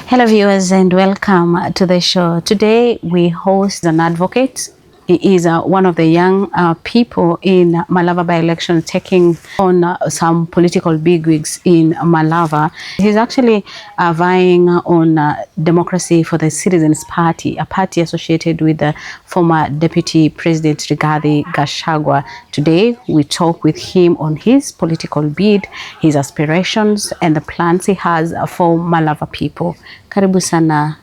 Hello viewers and welcome to the show. Today we host an advocate. He is one of the young people in Malava by-election taking on some political bigwigs in Malava. He's actually vying on Democracy for the Citizens Party, a party associated with the former Deputy President Rigathi Gachagua. Today we talk with him on his political bid, his aspirations and the plans he has for Malava people. Karibu sana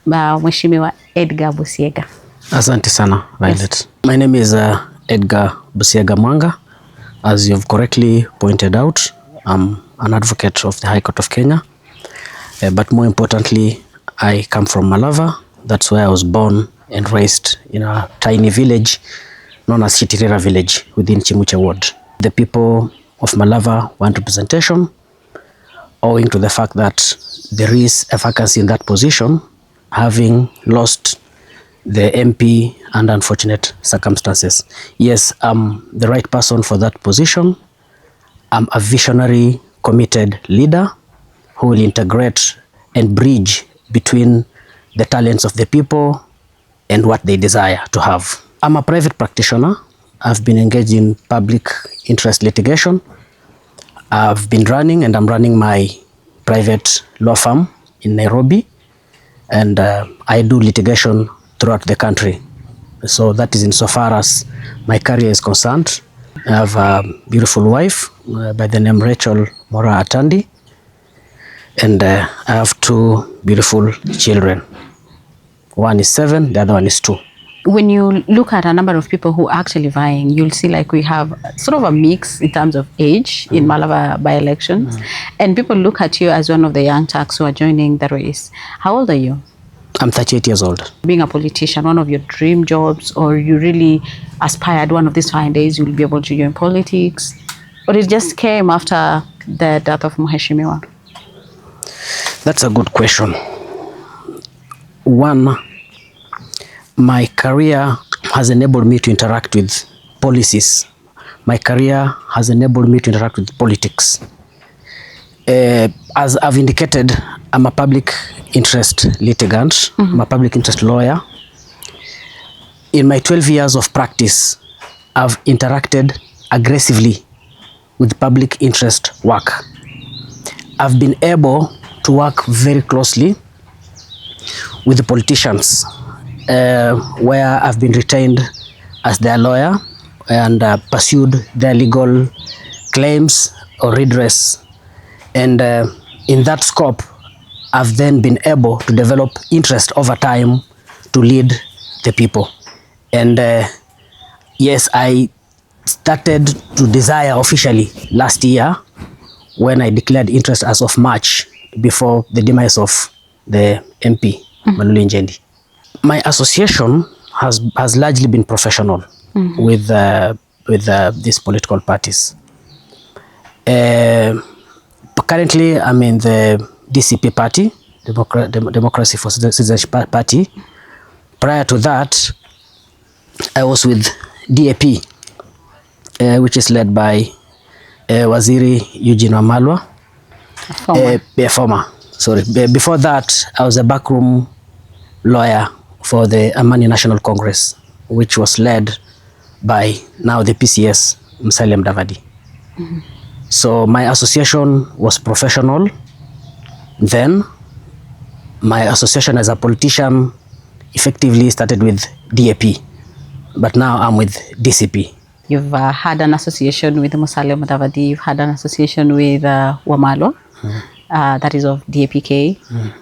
Mheshimiwa Edgar Busiega. Asante sana, Violet. Yes. My name is Edgar Busiega Mwanga. As you've correctly pointed out, I'm an advocate of the High Court of Kenya. But more importantly, I come from Malava. That's where I was born and raised in a tiny village known as Chitirera village within Chimuche ward. The people of Malava want representation owing to the fact that there is a vacancy in that position, having lost the MP under unfortunate circumstances. Yes, I'm the right person for that position. I'm a visionary, committed leader who will integrate and bridge between the talents of the people and what they desire to have. I'm a private practitioner. I've been engaged in public interest litigation. I've been running and I'm running my private law firm in Nairobi, and I do litigation throughout the country. So that is insofar as my career is concerned. I have a beautiful wife by the name Rachel Mora Atandi, and I have two beautiful children. One is 7, the other one is 2. When you look at a number of people who are actually vying, you'll see like we have sort of a mix in terms of age in Malava by-elections. And people look at you as one of the young turks who are joining the race. How old are you? I'm 38 years old. Being a politician, one of your dream jobs, or you really aspired one of these fine days you'll be able to join politics? Or it just came after the death of Mheshimiwa? That's a good question. One, my career has enabled me to interact with policies. My career has enabled me to interact with politics. As I've indicated, I'm a public interest litigant. I'm a public interest lawyer. In my 12 years of practice, I've interacted aggressively with public interest work. I've been able to work very closely with the politicians, where I've been retained as their lawyer and pursued their legal claims or redress. And in that scope, I've then been able to develop interest over time to lead the people. And yes, I started to desire officially last year when I declared interest as of March before the demise of the MP, Maluli Njendi. My association has largely been professional with these political parties. Currently, I'm in the DCP party, Democracy for Citizens Party. Prior to that, I was with DAP, which is led by Waziri Eugene Wamalwa. Former. Sorry. Before that, I was a backroom lawyer for the Amani National Congress, which was led by now the PCS, Musalia Mudavadi. So my association was professional. Then my association as a politician effectively started with DAP, but now I'm with DCP. You've had an association with Musalia Mudavadi, you've had an association with Wamalwa, that is of DAPK.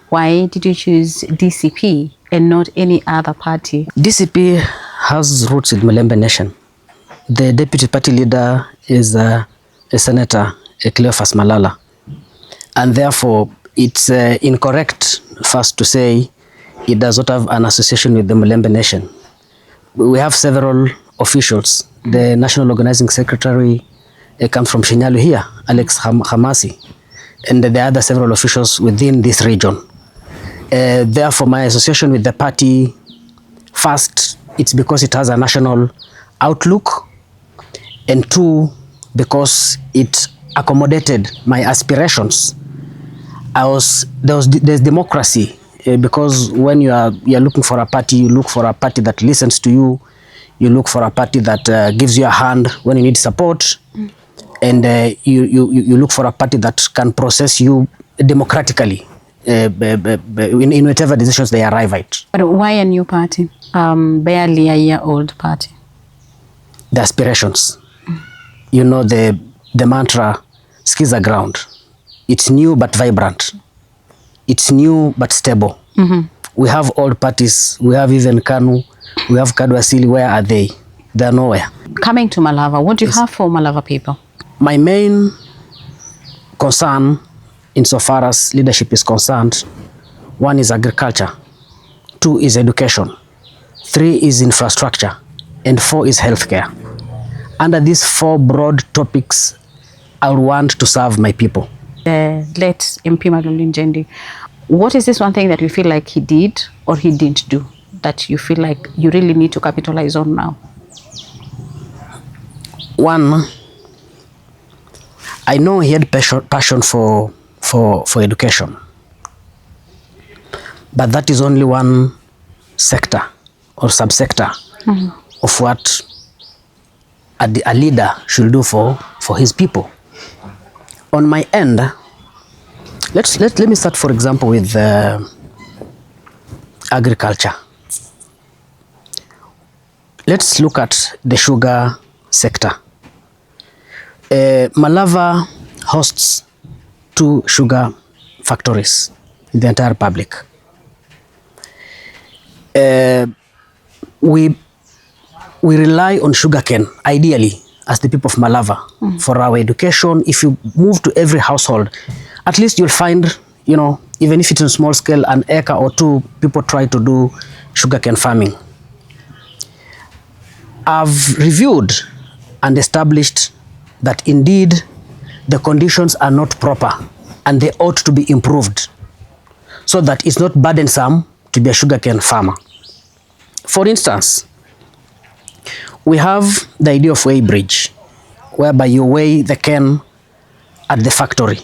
Why did you choose DCP and not any other party? DCP has roots in Malembe Nation. The deputy party leader is a Senator Cleophas Malala, and therefore it's incorrect first to say it does not have an association with the Malembe Nation. We have several officials. The National Organizing Secretary comes from Shinyalu here, Alex Hamasi, and there are other several officials within this region. Therefore, my association with the party, first, it's because it has a national outlook, and 2, because it accommodated my aspirations there's democracy, because when you're looking for a party, you look for a party that listens to you. You look for a party that gives you a hand when you need support, and you look for a party that can process you democratically in whatever decisions they arrive at. But why a new party? Barely a year-old party. The aspirations. You know, the mantra, skiza ground. It's new but vibrant. It's new but stable. We have old parties. We have even KANU. We have Kadu Asili. Where are they? They're nowhere. Coming to Malava, what do you have for Malava people? My main concern, insofar as leadership is concerned, 1 is agriculture, 2 is education, 3 is infrastructure, and 4 is healthcare. Under these 4 broad topics, I want to serve my people. The late MP Malulu Njendi, what is this one thing that you feel like he did or he didn't do that you feel like you really need to capitalize on now? 1, I know he had passion for education, but that is only one sector or subsector of what a leader should do for his people. On my end, let me start, for example, with agriculture. Let's look at the sugar sector. Malava hosts 2 sugar factories in the entire republic. We rely on sugarcane, ideally, as the people of Malava, for our education. If you move to every household, at least you'll find, you know, even if it's on small scale, an acre or 2, people try to do sugarcane farming. I've reviewed and established that indeed the conditions are not proper and they ought to be improved so that it's not burdensome to be a sugarcane farmer. For instance, we have the idea of weigh bridge, whereby you weigh the cane at the factory.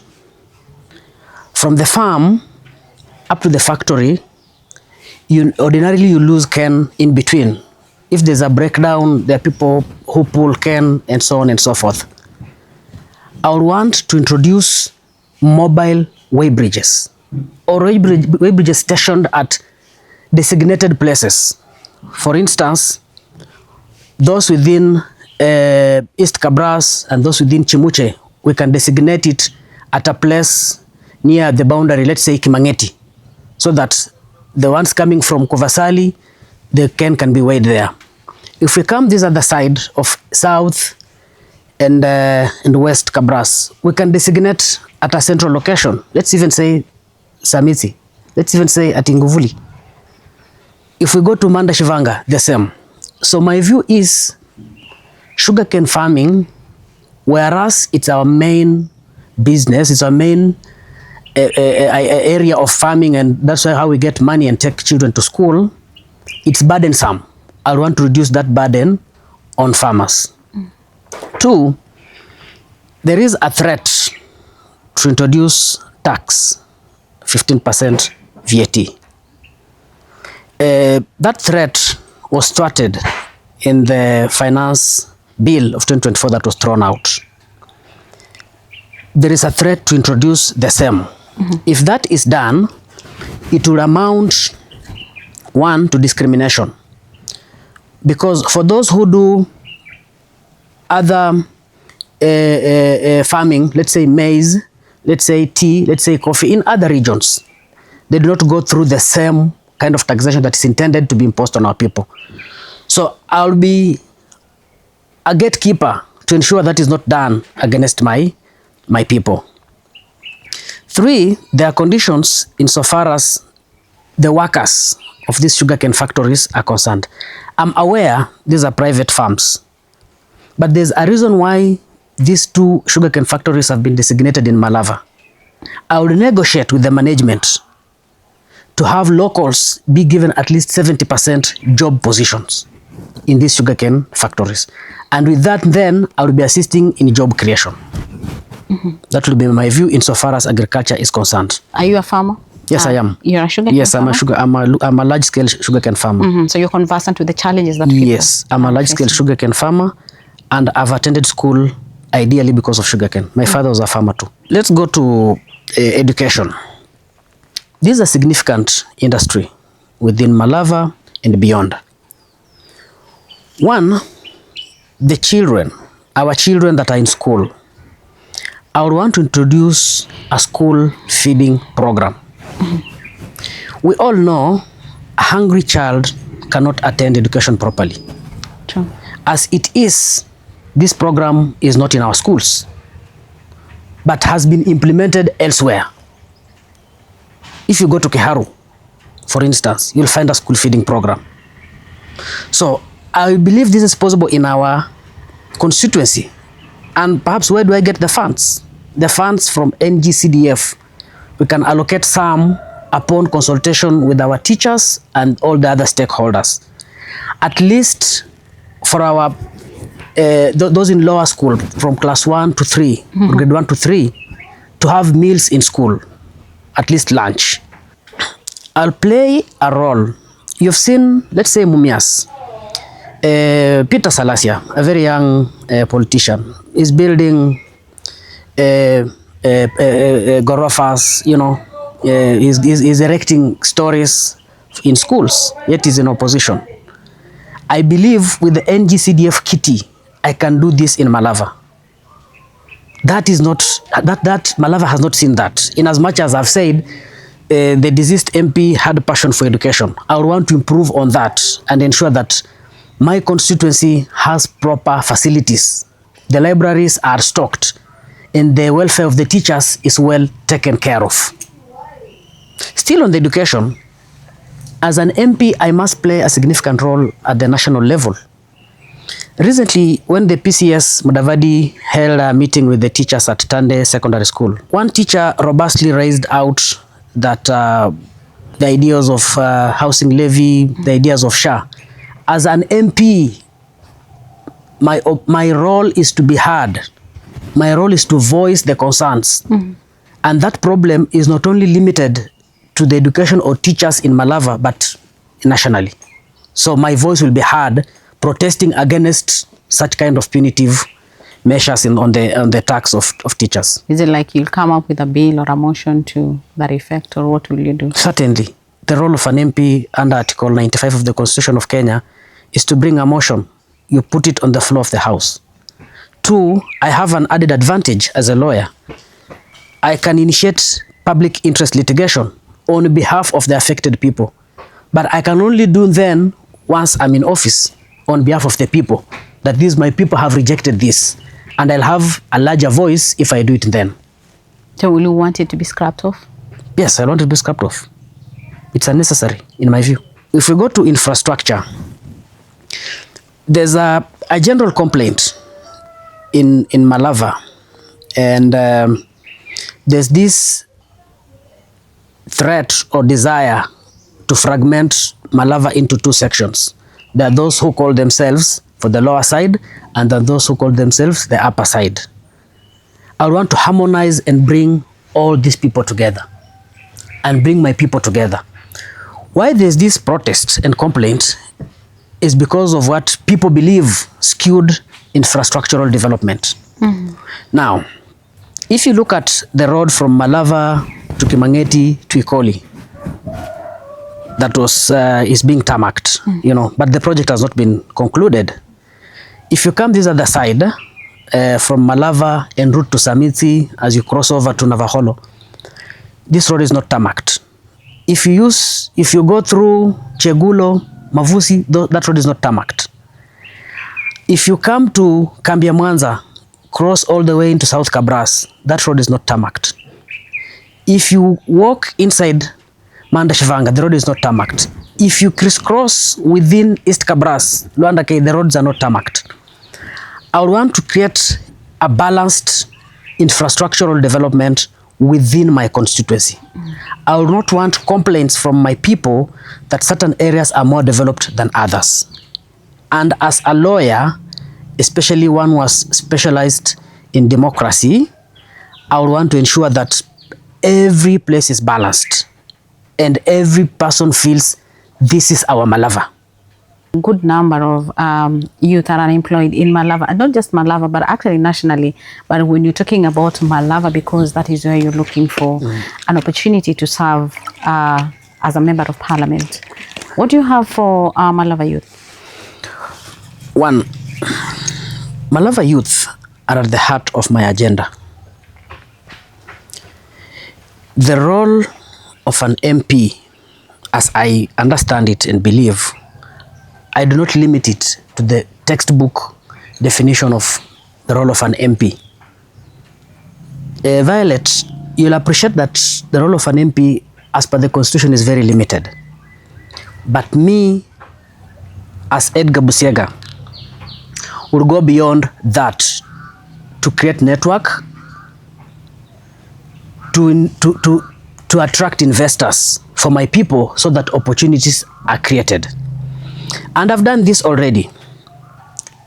From the farm up to the factory, ordinarily you lose cane in between. If there's a breakdown, there are people who pull cane and so on and so forth. I would want to introduce mobile weigh bridges or weigh bridges stationed at designated places. For instance, those within East Kabras and those within Chimuche, we can designate it at a place near the boundary, let's say Kimangeti, so that the ones coming from Kovasali, the cane can be weighed there. If we come this other side of South and West Kabras, we can designate at a central location. Let's even say Samiti. Let's even say at Inguvuli. If we go to Manda Shivanga, the same. So my view is sugarcane farming, whereas it's our main business, it's our main area of farming, and that's how we get money and take children to school, it's burdensome. I want to reduce that burden on farmers. 2, there is a threat to introduce tax, 15% VAT. That threat was started in the finance bill of 2024 that was thrown out. There is a threat to introduce the same. If that is done, it will amount, 1, to discrimination. Because for those who do other farming, let's say maize, let's say tea, let's say coffee, in other regions, they do not go through the same kind of taxation that is intended to be imposed on our people. So I'll be a gatekeeper to ensure that is not done against my people. 3, there are conditions insofar as the workers of these sugarcane factories are concerned. I'm aware these are private farms, but there's a reason why these 2 sugarcane factories have been designated in Malava. I will negotiate with the management to have locals be given at least 70% job positions in these sugarcane factories. And with that, then I will be assisting in job creation. That will be my view insofar as agriculture is concerned. Are you a farmer? Yes, I am. You're a sugarcane farmer? I'm a large-scale sugarcane farmer. So you're conversant with the challenges that people Yes, I'm a large-scale sugarcane farmer, and I've attended school ideally because of sugarcane. My father was a farmer too. Let's go to education. This is a significant industry within Malava and beyond. One, the children, our children that are in school, I would want to introduce a school feeding program. We all know a hungry child cannot attend education properly. True. As it is, this program is not in our schools, but has been implemented elsewhere. If you go to Kiharu, for instance, you'll find a school feeding program. So I believe this is possible in our constituency. And perhaps where do I get the funds? The funds from NGCDF. We can allocate some upon consultation with our teachers and all the other stakeholders. At least for our those in lower school from class 1 to 3, grade 1 to 3, to have meals in school, at least lunch. I'll play a role. You've seen, let's say, Mumias. Peter Salasia, a very young politician, is building gorofas, is erecting stories in schools, yet is in opposition. I believe with the NGCDF kitty, I can do this in Malava. That is not, that Malava has not seen that. In as much as I've said, the deceased MP had a passion for education. I would want to improve on that and ensure that my constituency has proper facilities. The libraries are stocked and the welfare of the teachers is well taken care of. Still on the education, as an MP, I must play a significant role at the national level. Recently, when the PCS Mudavadi held a meeting with the teachers at Tande Secondary School, one teacher robustly raised out that the ideas of housing levy, the ideas of SHA. As an MP, my role is to be heard. My role is to voice the concerns. And that problem is not only limited to the education or teachers in Malava, but nationally. So my voice will be heard protesting against such kind of punitive measures on the tax of teachers. Is it like you'll come up with a bill or a motion to that effect, or what will you do? Certainly. The role of an MP under Article 95 of the Constitution of Kenya is to bring a motion. You put it on the floor of the House. 2, I have an added advantage as a lawyer. I can initiate public interest litigation on behalf of the affected people. But I can only do then once I'm in office on behalf of the people, that these my people have rejected this. And I'll have a larger voice if I do it then. So will you want it to be scrapped off? Yes, I want it to be scrapped off. It's unnecessary, in my view. If we go to infrastructure, there's a general complaint in Malava, and there's this threat or desire to fragment Malava into 2 sections. There are those who call themselves for the lower side, and then those who call themselves the upper side. I want to harmonize and bring all these people together, and bring my people together. Why there's this protest and complaint is because of what people believe skewed infrastructural development. Now, if you look at the road from Malava to Kimangeti to Ikoli, that is being tarmacked, but the project has not been concluded. If you come this other side, from Malava en route to Samitsi, as you cross over to Navaholo, this road is not tarmacked. If you go through Chegulo, Mavusi, that road is not tarmacked. If you come to Kambia Mwanza, cross all the way into South Kabras, that road is not tarmacked. If you walk inside Manda Shivanga, the road is not tarmacked. If you crisscross within East Kabras, Luanda K, the roads are not tarmacked. I would want to create a balanced infrastructural development within my constituency. I would not want complaints from my people that certain areas are more developed than others. And as a lawyer, especially one who was specialized in democracy, I would want to ensure that every place is balanced and every person feels this is our Malava. Good number of youth are unemployed in Malava, and not just Malava, but actually nationally. But when you're talking about Malava, because that is where you're looking for an opportunity to serve as a member of parliament, what do you have for Malava youth? One, Malava youth are at the heart of my agenda. The role of an MP, as I understand it and believe, I do not limit it to the textbook definition of the role of an MP. Violet, you'll appreciate that the role of an MP as per the Constitution is very limited. But me, as Edgar Busiega, will go beyond that to create network, to attract investors for my people so that opportunities are created. And I've done this already.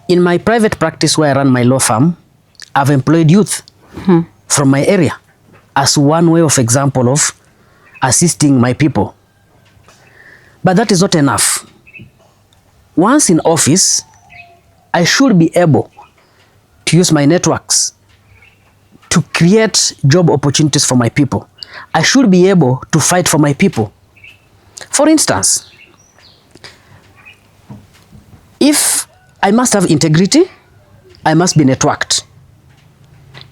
In my private practice where I run my law firm, I've employed youth from my area as one way of example of assisting my people. But that is not enough. Once in office, I should be able to use my networks to create job opportunities for my people. I should be able to fight for my people. For instance, if I must have integrity, I must be networked,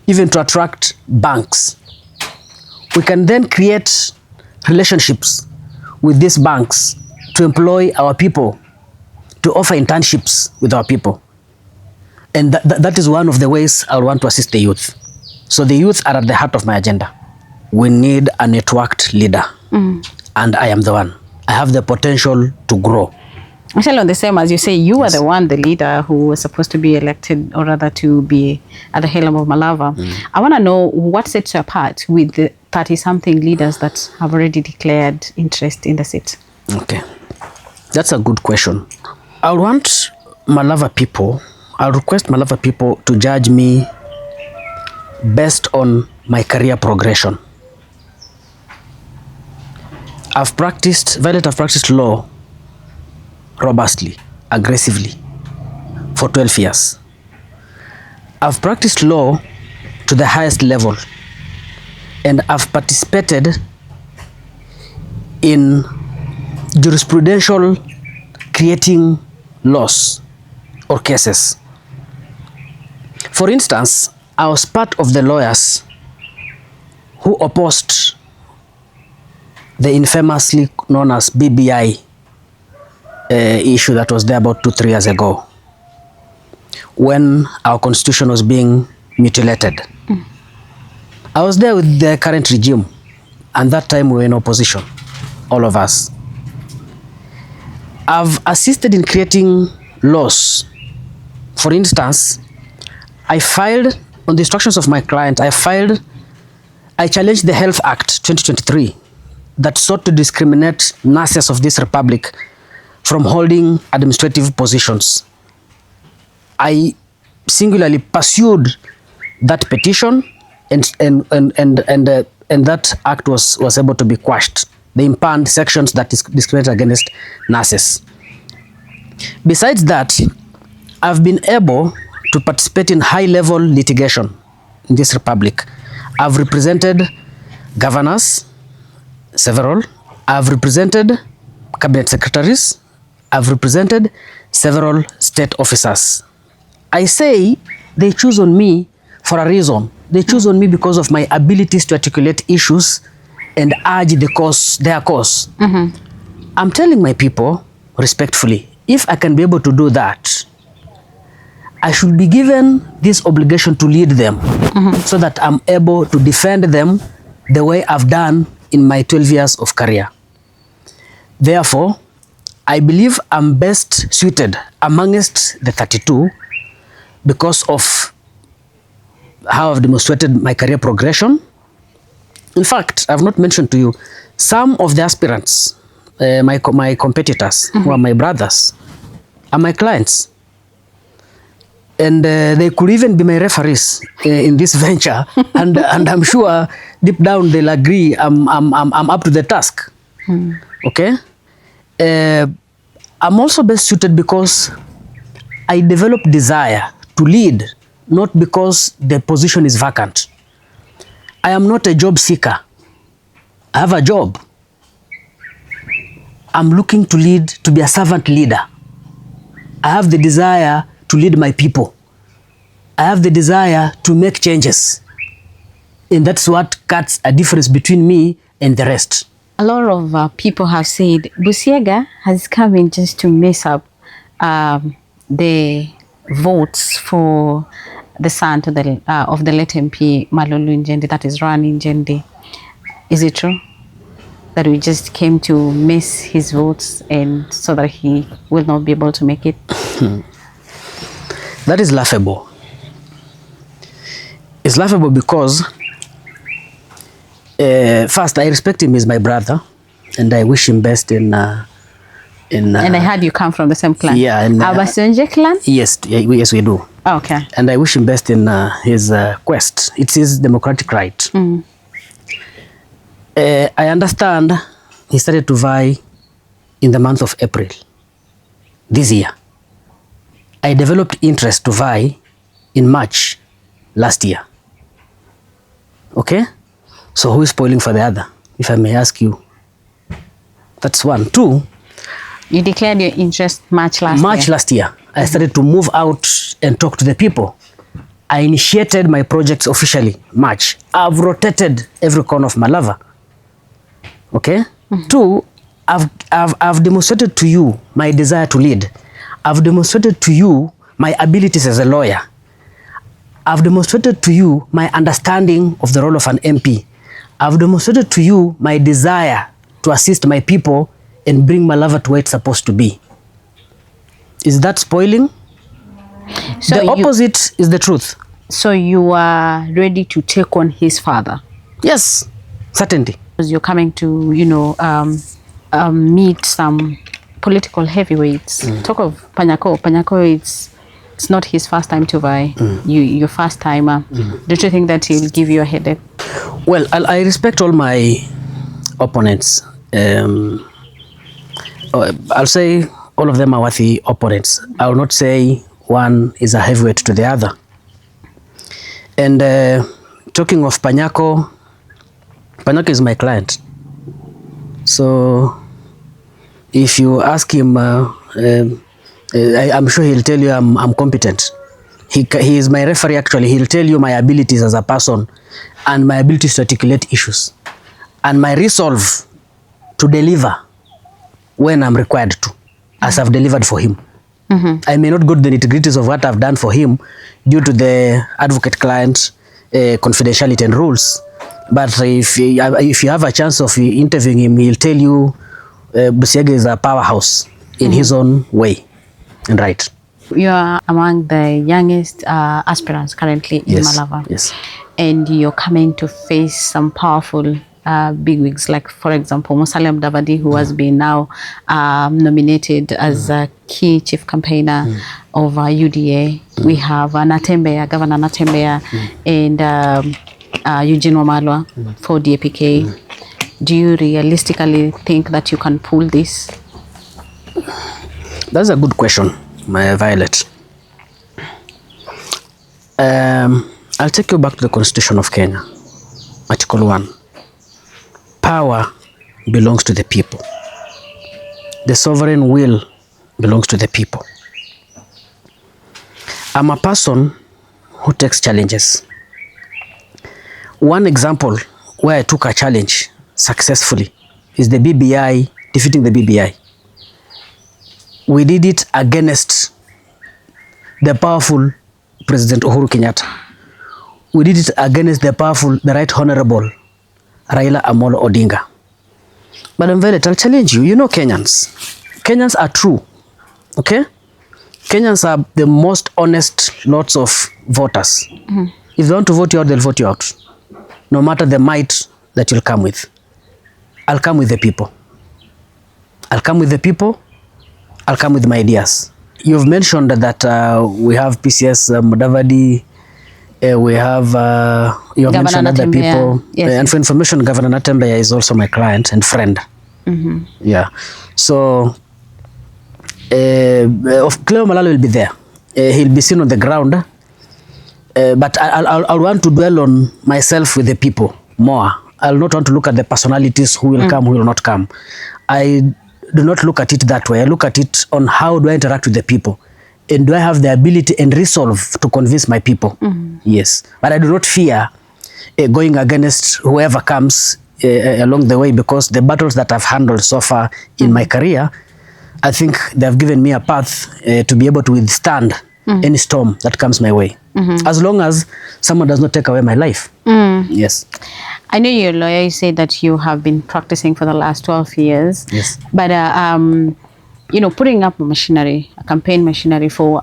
even to attract banks. We can then create relationships with these banks to employ our people, to offer internships with our people. And that is one of the ways I want to assist the youth. So the youth are at the heart of my agenda. We need a networked leader, and I am the one. I have the potential to grow. Actually, on the same as you say, you are the one, the leader who was supposed to be elected, or rather to be at the helm of Malava. I want to know what sets you apart with the 30-something leaders that have already declared interest in the seat. Okay, that's a good question. I want Malava people, I'll request Malava people to judge me based on my career progression. I've practiced law robustly, aggressively for 12 years. I've practiced law to the highest level, and I've participated in jurisprudential creating laws or cases. For instance, I was part of the lawyers who opposed the infamously known as BBI issue that was there about 2-3 years ago, when our constitution was being mutilated. I was there with the current regime, and that time we were in opposition, all of us. I've assisted in creating laws. For instance, I filed, on the instructions of my client, I challenged the Health Act 2023 that sought to discriminate nurses of this republic from holding administrative positions. I singularly pursued that petition, and that act was able to be quashed. They impugned sections that discriminate against nurses. Besides that, I've been able to participate in high-level litigation in this republic. I've represented governors, several. I've represented cabinet secretaries. I've represented several state officers. I say they choose on me for a reason. They choose on me because of my abilities to articulate issues and urge their cause. I'm telling my people respectfully, if I can be able to do that, I should be given this obligation to lead them so that I'm able to defend them the way I've done in my 12 years of career. Therefore, I believe I'm best suited amongst the 32 because of how I've demonstrated my career progression. In fact, I've not mentioned to you, some of the aspirants, my competitors, who are my brothers, are my clients. And they could even be my referees in this venture. and I'm sure deep down they'll agree I'm up to the task. Okay? I'm also best suited because I develop desire to lead, not because the position is vacant. I am not a job seeker. I have a job. I'm looking to lead, to be a servant leader. I have the desire to lead my people. I have the desire to make changes. And that's what cuts a difference between me and the rest. A lot of people have said BUSIEGA has come in just to mess up the votes for the son to the, of the late MP Malolu Njendi, that is Rani Njendi. Is it true that we just came to miss his votes and so that he will not be able to make it? That is laughable. It's laughable because first, I respect him as my brother, and I wish him best in. And I heard you come from the same clan. Yeah, and Abasonje clan. Yes, yes, we do. Oh, okay. And I wish him best in his quest. It's his democratic right. I understand he started to vie in the month of April this year. I developed interest to vie in March last year. Okay? So who is spoiling for the other, if I may ask you? That's one. Two, you declared your interest March last year. I started to move out and talk to the people. I initiated my projects officially March. I've rotated every corner of Malava. Okay? Two, I've demonstrated to you my desire to lead. I've demonstrated to you my abilities as a lawyer. I've demonstrated to you my understanding of the role of an MP. I've demonstrated to you my desire to assist my people and bring Malava to where it's supposed to be. Is that spoiling? So the opposite is the truth. So you are ready to take on his father? Yes, certainly. You're coming to, you know, meet some political heavyweights. Talk of Panyako. Panyako, it's not his first time to vie. Your first timer. Don't you think that he'll give you a headache? Well, I respect all my opponents. I'll say all of them are worthy opponents. I will not say one is a heavyweight to the other. And talking of Panyako, Panyako is my client. So if you ask him, I'm sure he'll tell you I'm competent. He is my referee actually. He'll tell you my abilities as a person and my abilities to articulate issues and my resolve to deliver when I'm required to, as I've delivered for him. I may not go to the nitty-gritties of what I've done for him due to the advocate-client confidentiality and rules. But if you have a chance of interviewing him, he'll tell you BUSIEGA is a powerhouse in his own way and right. You are among the youngest aspirants currently in Malava. Yes. And you're coming to face some powerful bigwigs, like, for example, Musalia Mudavadi, who has been now nominated as a key chief campaigner of UDA. We have Natembeya, Governor Natembeya, and Eugene Wamalwa for DAPK. Do you realistically think that you can pull this? That's a good question, my Violet. I'll take you back to the Constitution of Kenya, Article 1. Power belongs to the people. The sovereign will belongs to the people. I'm a person who takes challenges. One example where I took a challenge successfully is the BBI, defeating the BBI. We did it against the powerful President Uhuru Kenyatta. We did it against the powerful, the Right Honorable Raila Amolo Odinga. Madam Violet, I'll challenge you. You know Kenyans. Kenyans are true. Okay? Kenyans are the most honest lots of voters. If they want to vote you out, they'll vote you out. No matter the might that you'll come with. I'll come with the people. I'll come with the people. I'll come with my ideas. you've mentioned that we have PCS Mudavadi, we have you have Governor mentioned other Natembeya. people. Yes, And yes. for information, Governor Natembeya is also my client and friend. Yeah. So of Cleo Malala will be there. He'll be seen on the ground. But I'll want to dwell on myself with the people more. I'll not want to look at the personalities who will come, who will not come. I do not look at it that way. I look at it on how do I interact with the people. And do I have the ability and resolve to convince my people? Yes. But I do not fear going against whoever comes along the way, because the battles that I've handled so far in my career, I think they have given me a path to be able to withstand any storm that comes my way. As long as someone does not take away my life. Yes. I know you're a lawyer. You say that you have been practicing for the last 12 years. Yes. But, you know, putting up a machinery, a campaign machinery for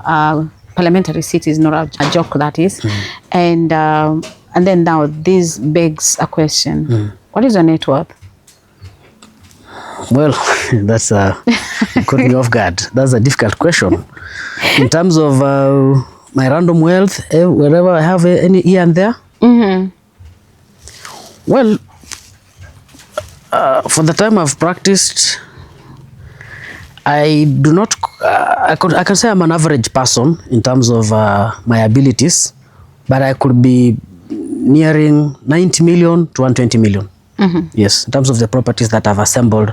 parliamentary seat is not a joke, that is. And then now this begs a question. What is your net worth? Well, that's you caught me off guard. That's a difficult question. In terms of my random wealth, wherever I have any here and there. Well, for the time I've practiced, I do not. I can say I'm an average person in terms of my abilities, but I could be nearing 90 million to 120 million. Yes, in terms of the properties that I've assembled,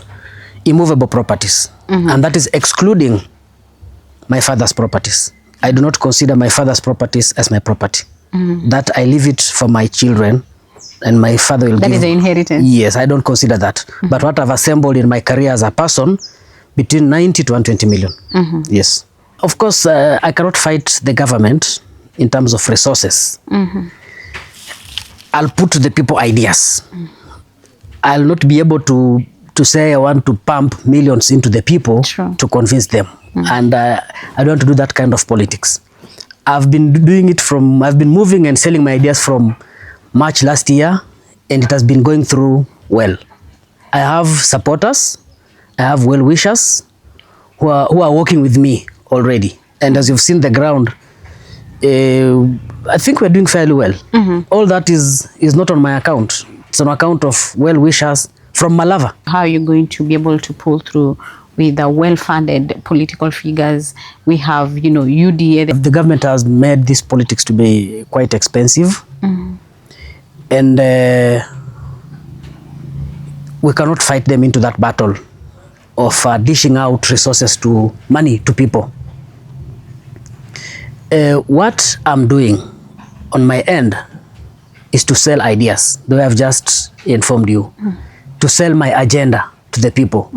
immovable properties, and that is excluding my father's properties. I do not consider my father's properties as my property. That I leave it for my children, and my father will give. That is the inheritance. Yes, I don't consider that. But what I've assembled in my career as a person, between 90 to 120 million. Yes. Of course, I cannot fight the government in terms of resources. I'll put to the people ideas. I'll not be able to say I want to pump millions into the people to convince them. And I don't want to do that kind of politics. I've been doing it I've been moving and selling my ideas from March last year, and it has been going through well. I have supporters, I have well-wishers who are working with me already. And as you've seen the ground, I think we're doing fairly well. All that is not on my account. It's on account of well-wishers from Malava. How are you going to be able to pull through with the well-funded political figures? We have, you know, UDA. The government has made this politics to be quite expensive. And we cannot fight them into that battle of dishing out resources money to people. What I'm doing on my end is to sell ideas, though I've just informed you, to sell my agenda to the people.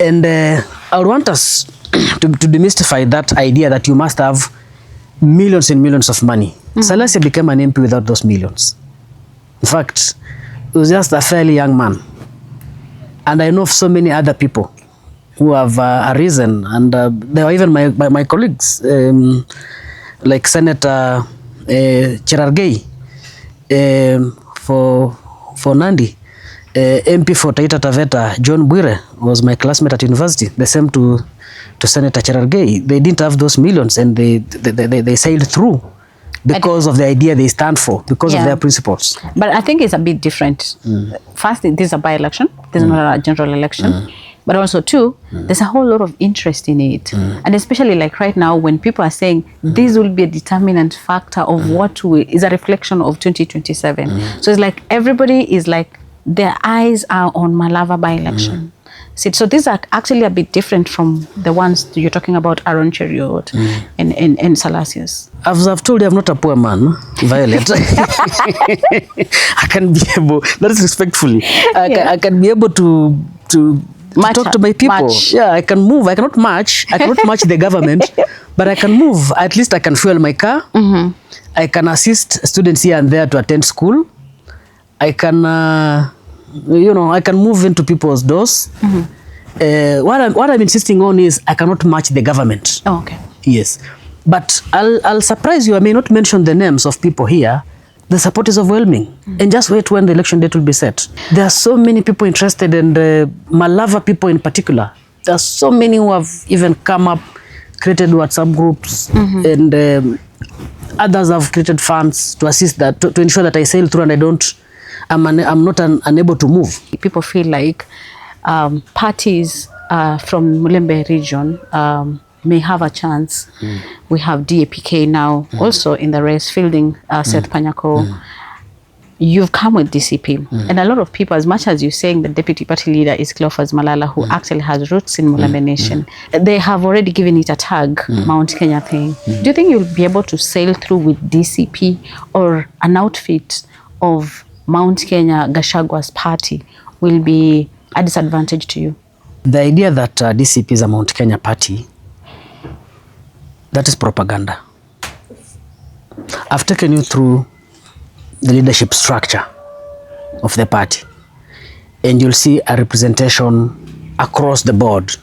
And I want us to demystify that idea that you must have millions and millions of money. Salasia became an MP without those millions. In fact, he was just a fairly young man. And I know of so many other people who have arisen, and there were even my colleagues, like Senator Cherargei for Nandi, MP for Taita Taveta, John Bwire was my classmate at university. The same to Senator Cherargei. They didn't have those millions, and they sailed through because of the idea they stand for, because of their principles. But I think it's a bit different. First, this is a by-election. This is not a general election. But also, two, there's a whole lot of interest in it. And especially like right now, when people are saying this will be a determinant factor of what is a reflection of 2027. So it's like everybody is like, their eyes are on Malava by-election. So these are actually a bit different from the ones you're talking about, Aaron Cheriot and Salasius. As I've told you, I'm not a poor man, Violet. I can be able, that is respectfully, I can be able to talk to my people. Yeah, I can move. I cannot march. I cannot match the government, but I can move. At least I can fuel my car. I can assist students here and there to attend school. I can, I can move into people's doors. What I'm insisting on is I cannot match the government. Oh, okay. Yes. But I'll surprise you. I may not mention the names of people here. The support is overwhelming. And just wait when the election date will be set. There are so many people interested, and Malava people in particular. There are so many who have even come created WhatsApp groups, and others have created funds to assist that, to ensure that I sail through and I'm not unable to move. People feel like parties from Mulembe region may have a chance. We have DAPK now also in the race, fielding Seth Panyako. You've come with DCP, and a lot of people, as much as you're saying the deputy party leader is Cleophas Malala, who actually has roots in Mulembe Nation, they have already given it a tag, Mount Kenya thing. Do you think you'll be able to sail through with DCP, or an outfit of Mount Kenya, Gachagua's party, will be a disadvantage to you? The idea that DCP is a Mount Kenya party, that is propaganda. I've taken you through the leadership structure of the party, and you'll see a representation across the board.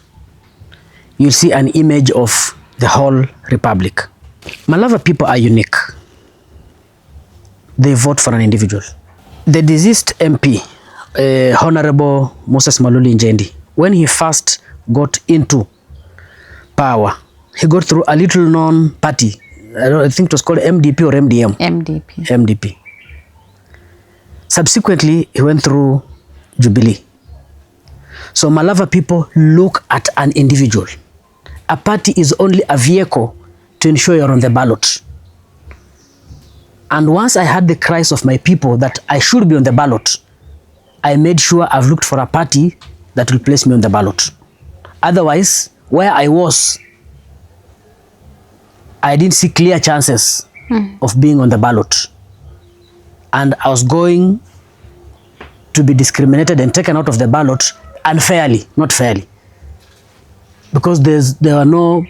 You'll see an image of the whole republic. Malava people are unique. They vote for an individual. The deceased MP, Honorable Moses Maluli Njendi, when he first got into power, he got through a little known party. I think it was called MDP or MDM. MDP. Subsequently, he went through Jubilee. So Malava people look at an individual. A party is only a vehicle to ensure you're on the ballot. And once I had the cries of my people that I should be on the ballot, I made sure I've looked for a party that will place me on the ballot. Otherwise, where I was, I didn't see clear chances of being on the ballot. And I was going to be discriminated and taken out of the ballot unfairly, not fairly. Because there were no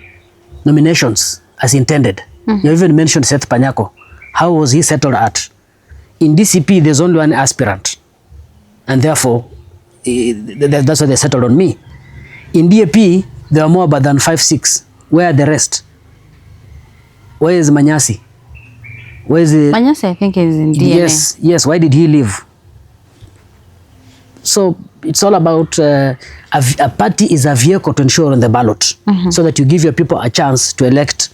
nominations as intended. You even mentioned Seth Panyako. How was he settled at? In DCP, there's only one aspirant. And therefore, that's why they settled on me. In DAP, there are more than 5-6. Where are the rest? Where is Manyasi? Where is the... Manyasi, I think, is in DNA. Yes. Why did he leave? So it's all about a party is a vehicle to ensure on the ballot, so that you give your people a chance to elect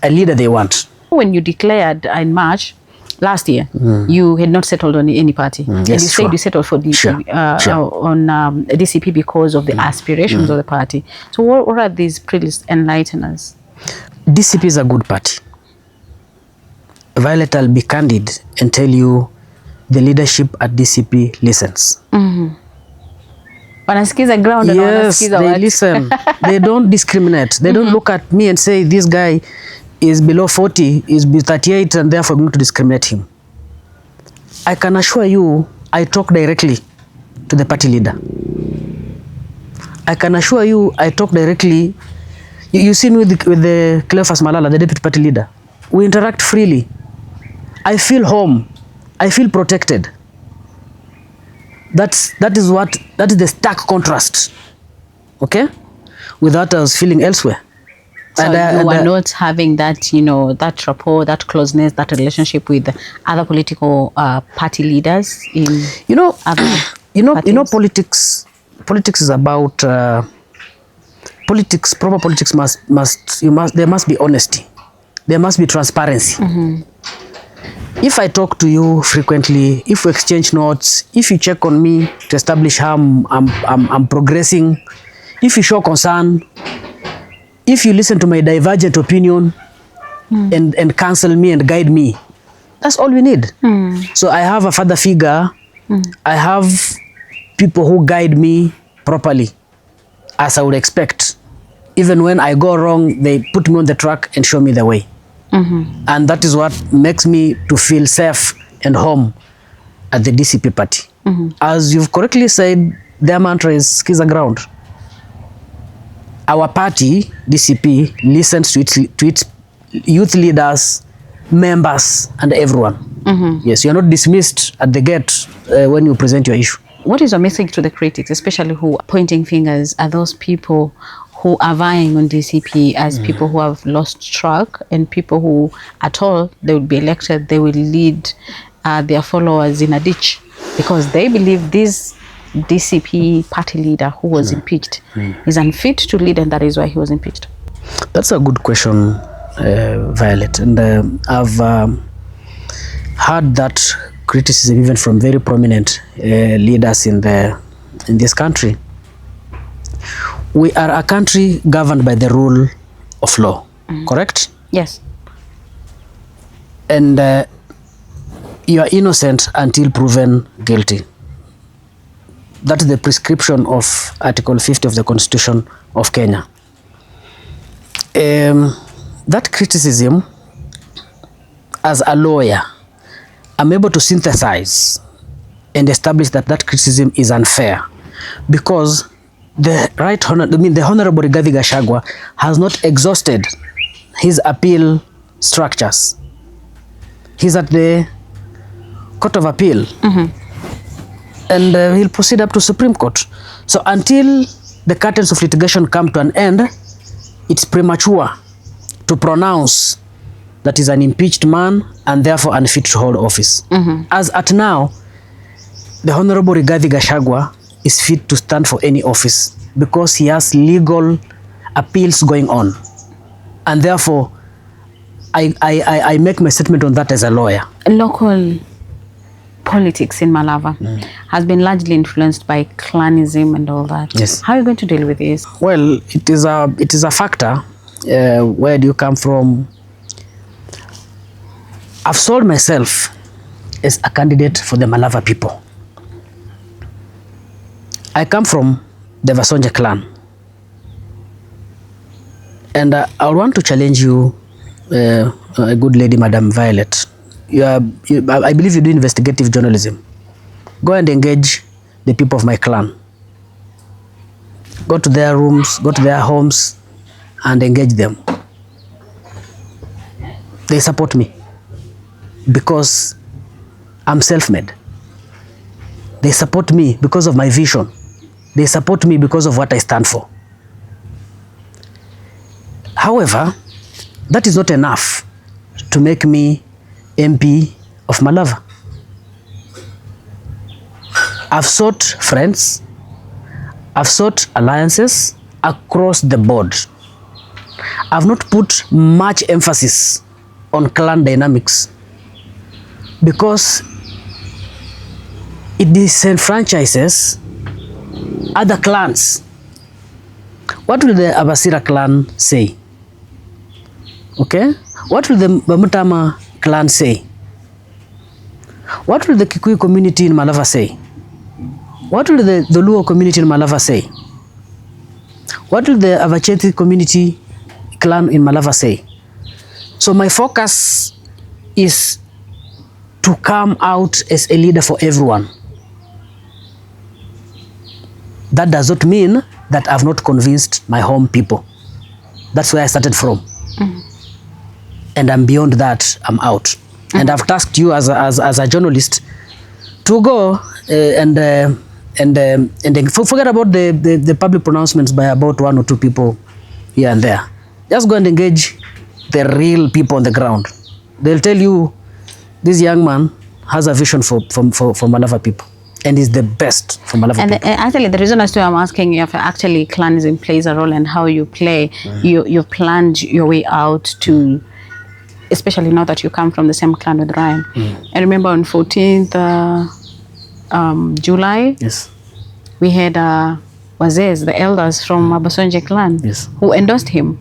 a leader they want. When you declared in March last year, you had not settled on any party. And you said you settled for DCP, on DCP because of the aspirations of the party. So what are these? Please enlighten us. DCP is a good party. Violet, I'll be candid and tell you the leadership at DCP listens. Wanasikiza ground and wanasikiza they listen. They don't discriminate. They don't look at me and say this guy is below 40, is 38, and therefore I'm going to discriminate him. I can assure you, I talk directly to the party leader. I can assure you, I talk directly. You see me with the Cleophas Malala, the deputy party leader. We interact freely. I feel home. I feel protected. That is the stark contrast, okay, with what I was feeling elsewhere. So you are not having that, that rapport, that closeness, that relationship with other political party leaders in politics. Politics is about politics. Proper politics there must be honesty. There must be transparency. If I talk to you frequently, if we exchange notes, if you check on me to establish how I'm progressing, if you show concern, if you listen to my divergent opinion and counsel me and guide me, that's all we need. So I have a father figure. I have people who guide me properly, as I would expect. Even when I go wrong, they put me on the track and show me the way. And that is what makes me to feel safe and home at the DCP party. As you've correctly said, their mantra is Skiza ground. Our party, DCP, listens to its youth leaders, members, and everyone. Yes, you're not dismissed at the gate when you present your issue. What is your message to the critics, especially who are pointing fingers at those people who are vying on DCP as people who have lost track, and people who at all they will be elected, they will lead their followers in a ditch because they believe this DCP party leader who was impeached is unfit to lead, and that is why he was impeached? That's a good question, Violet. And I've heard that criticism even from very prominent leaders in this country. We are a country governed by the rule of law, correct? Yes. And you are innocent until proven guilty. That is the prescription of Article 50 of the Constitution of Kenya. That criticism, as a lawyer, I'm able to synthesize and establish that that criticism is unfair, because the Honorable Rigathi Gachagua has not exhausted his appeal structures. He's at the Court of Appeal, and he'll proceed up to Supreme Court. So until the curtains of litigation come to an end, it's premature to pronounce that he's an impeached man and therefore unfit to hold office. As at now, the Honorable Rigathi Gachagua is fit to stand for any office because he has legal appeals going on. And therefore, I make my statement on that as a lawyer. Local politics in Malava has been largely influenced by clanism and all that. Yes. How are you going to deal with this? Well, it is a factor. Where do you come from? I've sold myself as a candidate for the Malava people. I come from the Vasonja clan. And I want to challenge you, a good lady, Madam Violet. I believe you do investigative journalism. Go and engage the people of my clan. Go to their rooms, go to their homes, and engage them. They support me because I'm self-made. They support me because of my vision. They support me because of what I stand for. However, that is not enough to make me MP of Malava. I've sought friends, I've sought alliances across the board. I've not put much emphasis on clan dynamics because it disenfranchises other clans. What will the Abasira clan say? Okay? What will the Bamutama clan say? What will the Kikuyu community in Malava say? What will the Luo community in Malava say? What will the Avacheti community clan in Malava say? So my focus is to come out as a leader for everyone. That does not mean that I've not convinced my home people. That's where I started from. And I'm beyond that, I'm out. And I've tasked you as a journalist to go and forget about the public pronouncements by about one or two people here and there. Just go and engage the real people on the ground. They'll tell you this young man has a vision for Malava people and is the best for Malava people. And actually, the reason as to I'm asking you if actually clanism plays a role in how you play, you've planned your way out to, especially now that you come from the same clan with Ryan. I remember on 14th July, Yes. we had Wazes, the elders from Abasonje clan, Yes. who endorsed him,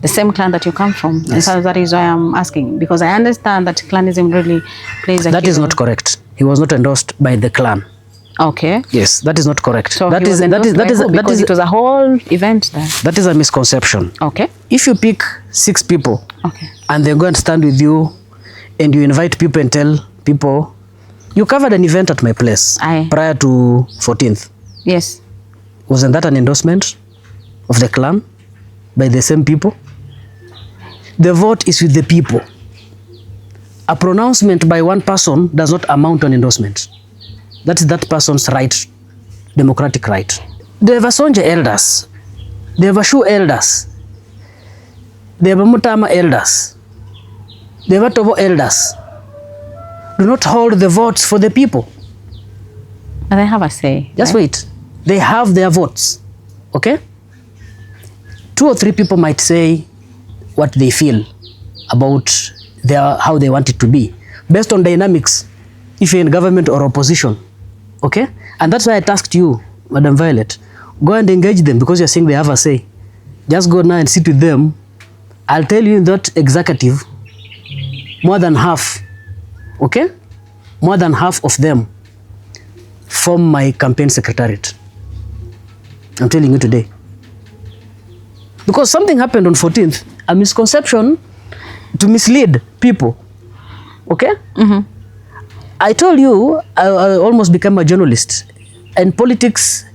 the same clan that you come from. Yes. And so that is why I'm asking, because I understand that clanism really plays a That key is role. not correct. He was not endorsed by the clan. Okay. Yes, that is not correct. So that he is was endorsed by who? Because it was a whole event there. that is a misconception. Okay. If you pick 6 people Okay. and they go and stand with you and you invite people and tell people, you covered an event at my place Aye. prior to 14th. Yes. Wasn't that an endorsement of the clan by the same people? The vote is with the people. A pronouncement by one person does not amount to an endorsement. That is that person's right, democratic right. The Vasonja elders, the Vashu elders, the Bamutama elders, the Vatovo elders do not hold the votes for the people. But they have a say. Just right? wait. They have their votes. Okay? 2 or 3 people might say what they feel about how they want it to be, based on dynamics, if you're in government or opposition. Okay? And that's why I tasked you, Madam Violet, go and engage them, because you're saying they have a say. Just go now and sit with them. I'll tell you in that executive, more than half, okay? More than half of them form my campaign secretariat. I'm telling you today. Because something happened on 14th, a misconception to mislead people. Okay? I told you I almost became a journalist. And politics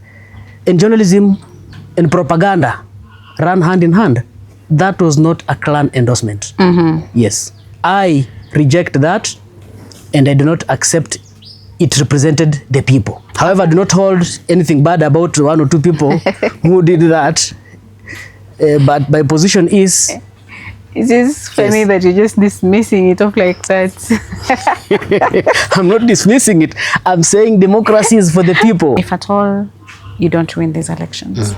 and journalism and propaganda run hand in hand. That was not a clan endorsement. Yes. I reject that, and I do not accept it represented the people. However, I do not hold anything bad about 1 or 2 people who did that. But my position is... It is funny that you're just dismissing it off like that. I'm not dismissing it. I'm saying democracy is for the people. If at all you don't win these elections,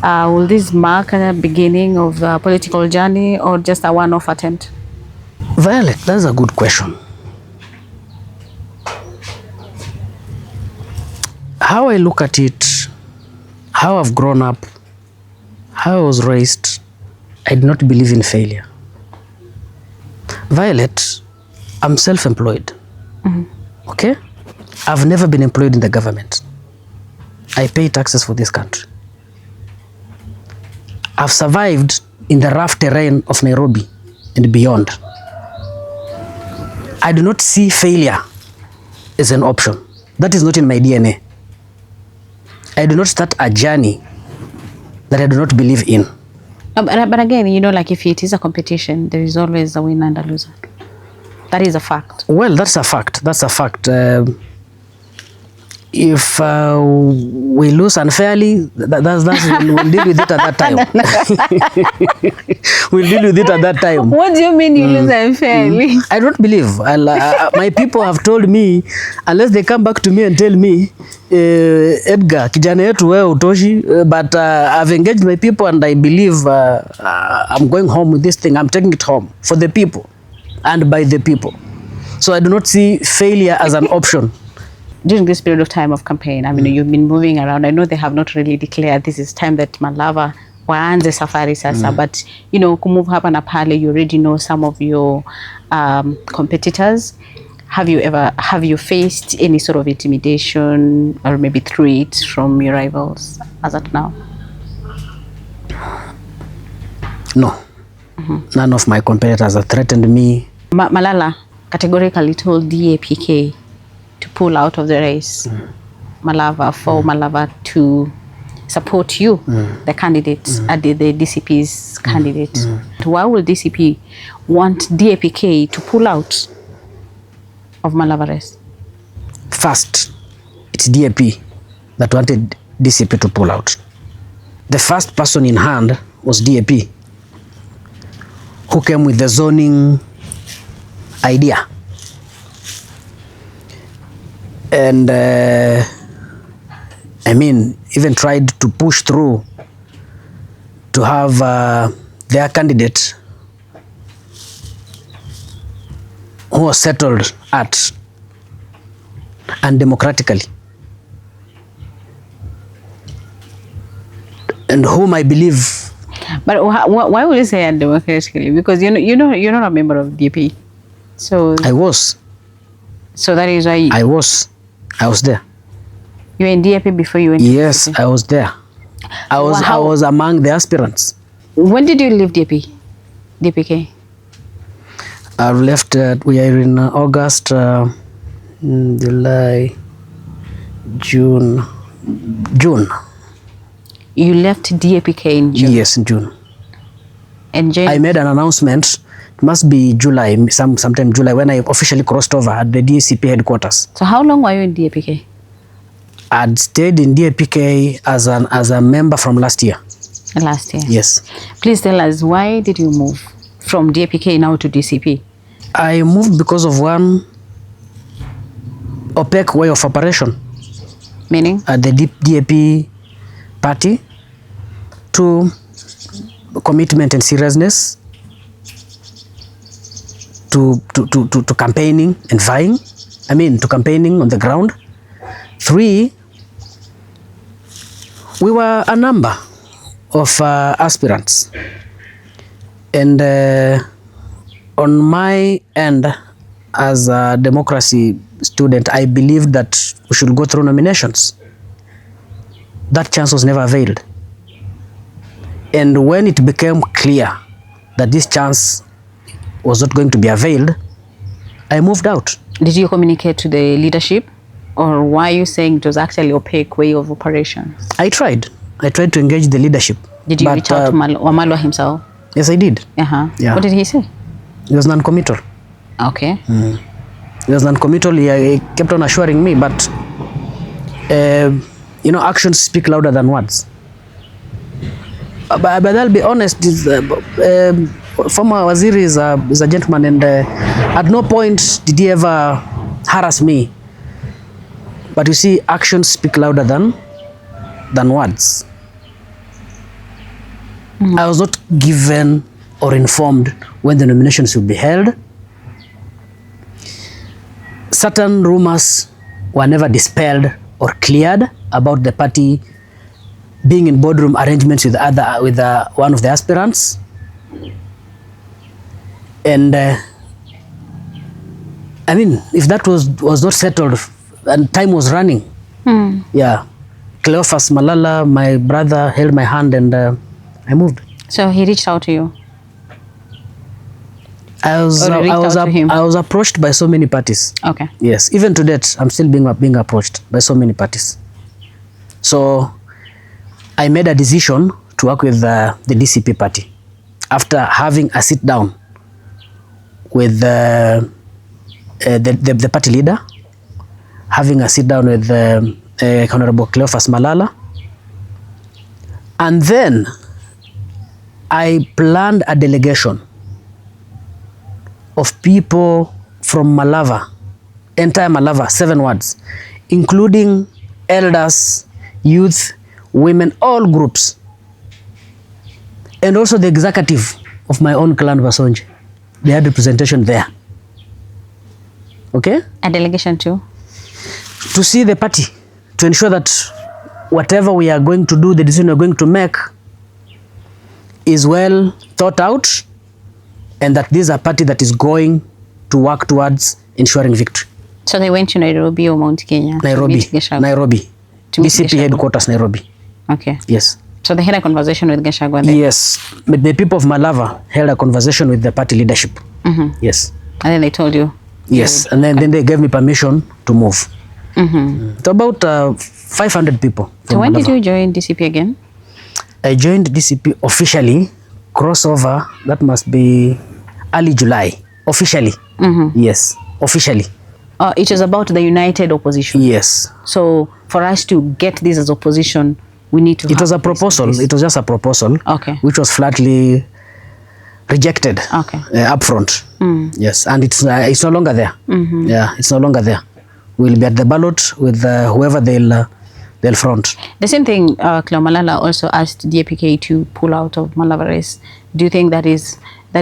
will this mark a beginning of a political journey or just a one-off attempt? Violet, that's a good question. How I look at it, how I've grown up, how I was raised, I do not believe in failure. Violet, I'm self-employed. Okay? I've never been employed in the government. I pay taxes for this country. I've survived in the rough terrain of Nairobi and beyond. I do not see failure as an option. That is not in my DNA. I do not start a journey that I do not believe in. But again, you know, like if it is a competition, there is always a winner and a loser. That is a fact. Well, that's a fact. That's a fact. If we lose unfairly, that's we'll deal with it at that time. We'll deal with it at that time. What do you mean you lose unfairly? I don't believe. My people have told me, unless they come back to me and tell me, Edgar, kijana yetu wewe utoshi, but I've engaged my people and I believe I'm going home with this thing. I'm taking it home for the people and by the people. So I do not see failure as an option. During this period of time of campaign, I mean, you've been moving around. I know they have not really declared this is time that Malava waanze safari sasa, but you know, kumove hapa na pale, you already know some of your competitors. Have you faced any sort of intimidation or maybe threats from your rivals as at now? No. None of my competitors have threatened me. Malala categorically told DAPK to pull out of the race, Malava, for Malava to support you, the candidate, the DCP's candidate. Why will DCP want DAPK to pull out of Malava race? First, it's DAP that wanted DCP to pull out. The first person in hand was DAP, who came with the zoning idea. And I mean, even tried to push through to have their candidate who was settled at and democratically, and whom I believe. But why would you say undemocratically? Because you're not a member of DP. So I was. So that is why I was there. You were in DAP before you went? Yes, to DAP. I was there. I was among the aspirants. When did you leave DAP? DPK? I left. We are in August, July, June. You left DAPK in June? Yes, in June. And June, I made an announcement. It must be July, sometime July, when I officially crossed over at the DCP headquarters. So how long were you in DAPK? I'd stayed in DAPK as a member from last year. Last year? Yes. Please tell us, why did you move from DAPK now to DCP? I moved because of one opaque way of operation. Meaning? At the DAP party. Two, commitment and seriousness to campaigning and vying. I mean, to campaigning on the ground. 3, we were a number of aspirants. And on my end, as a democracy student, I believed that we should go through nominations. That chance was never availed. And when it became clear that this chance was not going to be availed, I moved out. Did you communicate to the leadership, or why are you saying it was actually opaque way of operation? I tried to engage the leadership. Did you reach out to Wamalwa himself? Yes, I did. Yeah. What did he say? He was non-committal. Okay. He was non-committal. He kept on assuring me, but you know, actions speak louder than words. But I'll be honest, former Waziri is a gentleman, and at no point did he ever harass me. But you see, actions speak louder than words. I was not given or informed when the nominations would be held. Certain rumors were never dispelled or cleared about the party being in boardroom arrangements with one of the aspirants. And I mean, if that was not settled and time was running, yeah, Cleophas Malala, my brother, held my hand, and I moved. So he reached out to you? I was approached by so many parties. Okay. Yes, even to date, I'm still being approached by so many parties. So I made a decision to work with the DCP party after having a sit down with the party leader, having a sit down with Honorable Cleophas Malala, and then I planned a delegation of people from Malava, entire Malava, 7 wards, including elders, youth, women, all groups, and also the executive of my own clan, Basonje. They had representation there. Okay? A delegation too? To see the party, to ensure that whatever we are going to do, the decision we are going to make, is well thought out, and that this is a party that is going to work towards ensuring victory. So they went to Nairobi or Mount Kenya? Nairobi. DCP headquarters, Nairobi. Okay. Yes. So they had a conversation with Gachagua then? Yes. But the people of Malava held a conversation with the party leadership. Yes. And then they told you? Yes. And then they gave me permission to move. To about 500 people. So when did you join DCP again? I joined DCP officially, crossover, that must be early July. Officially. Yes. Officially. It was about the united opposition? Yes. So for us to get this as opposition, we need to It was a proposal. It was just a proposal. Okay. Which was flatly rejected. Okay. Upfront. Yes. And it's no longer there. Yeah, it's no longer there. We'll be at the ballot with whoever they'll front. The same thing, Cleo Malala also asked DAPK to pull out of Malava race. Do you think that is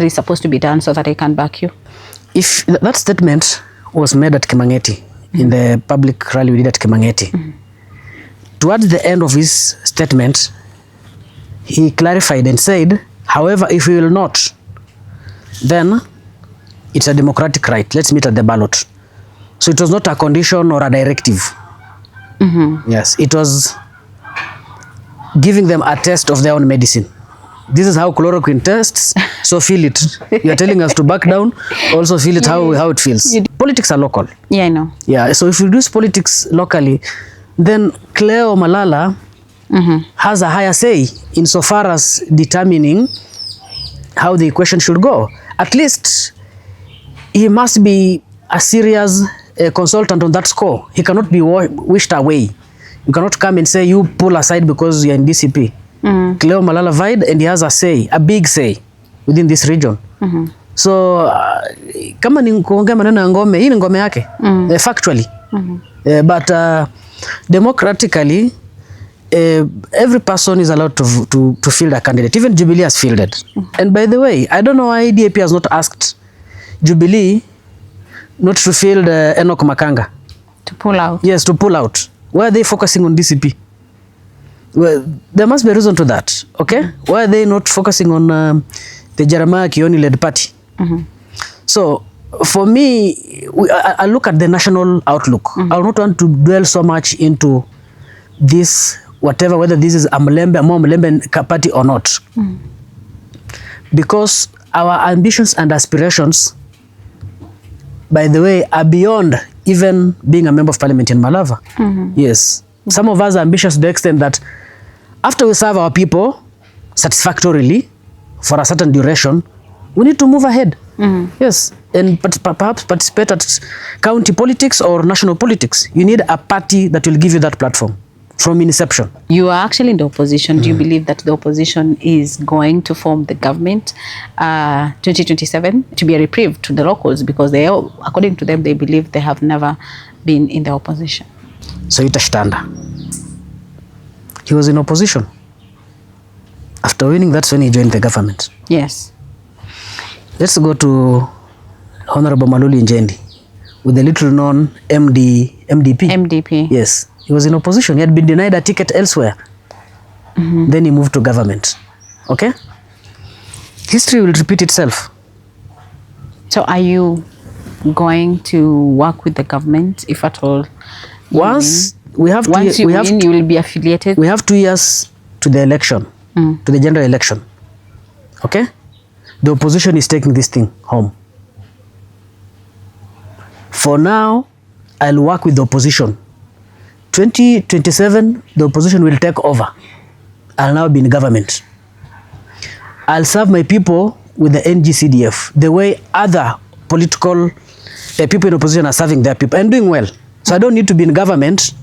supposed to be done so that I can back you? If that statement was made at Kimangeti, in the public rally we did at Kimangeti, towards the end of his statement, he clarified and said, however, if we will not, then it's a democratic right. Let's meet at the ballot. So it was not a condition or a directive. Yes, it was giving them a test of their own medicine. This is how chloroquine tests, so feel it. You're telling us to back down, also feel it how it feels. Politics are local. Yeah, I know. Yeah, so if we do politics locally, then Cleo Malala has a higher say insofar as determining how the equation should go. At least he must be a serious consultant on that score. He cannot be wished away. You cannot come and say you pull aside because you're in DCP. Cleo Malala vied, and he has a say, a big say within this region. So kama ni kuongea maneno ya ngome, hii ni ngome yake factually. But democratically every person is allowed to field a candidate. Even Jubilee has fielded. And by the way, I don't know why DAP has not asked Jubilee not to field Enoch Makanga. To pull out? Yes, to pull out. Why are they focusing on DCP? Well, there must be a reason to that, okay? Why are they not focusing on the Jeremiah Kioni-led party? So, for me, I look at the national outlook. I do not want to dwell so much into this, whatever, whether this is a more Mlembe party or not. Because our ambitions and aspirations, by the way, are beyond even being a member of parliament in Malava. Yes. Some of us are ambitious to the extent that after we serve our people satisfactorily for a certain duration, we need to move ahead. Yes. And perhaps participate at county politics or national politics. You need a party that will give you that platform from inception. You are actually in the opposition. Do you believe that the opposition is going to form the government 2027 to be a reprieve to the locals, because they, according to them, they believe they have never been in the opposition? So Itashtanda, he was in opposition. After winning, that's when he joined the government. Yes. Let's go to Honorable Maluli Njendi with the little known MDP. Yes. He was in opposition. He had been denied a ticket elsewhere. Then he moved to government. Okay? History will repeat itself. So are you going to work with the government, if at all? Once we have Once you win, you will be affiliated? We have 2 years to the election, to the general election. Okay? The opposition is taking this thing home. For now, I'll work with the opposition. 2027, the opposition will take over. I'll now be in government. I'll serve my people with the NGCDF, the way other political people in opposition are serving their people and doing well. So I don't need to be in government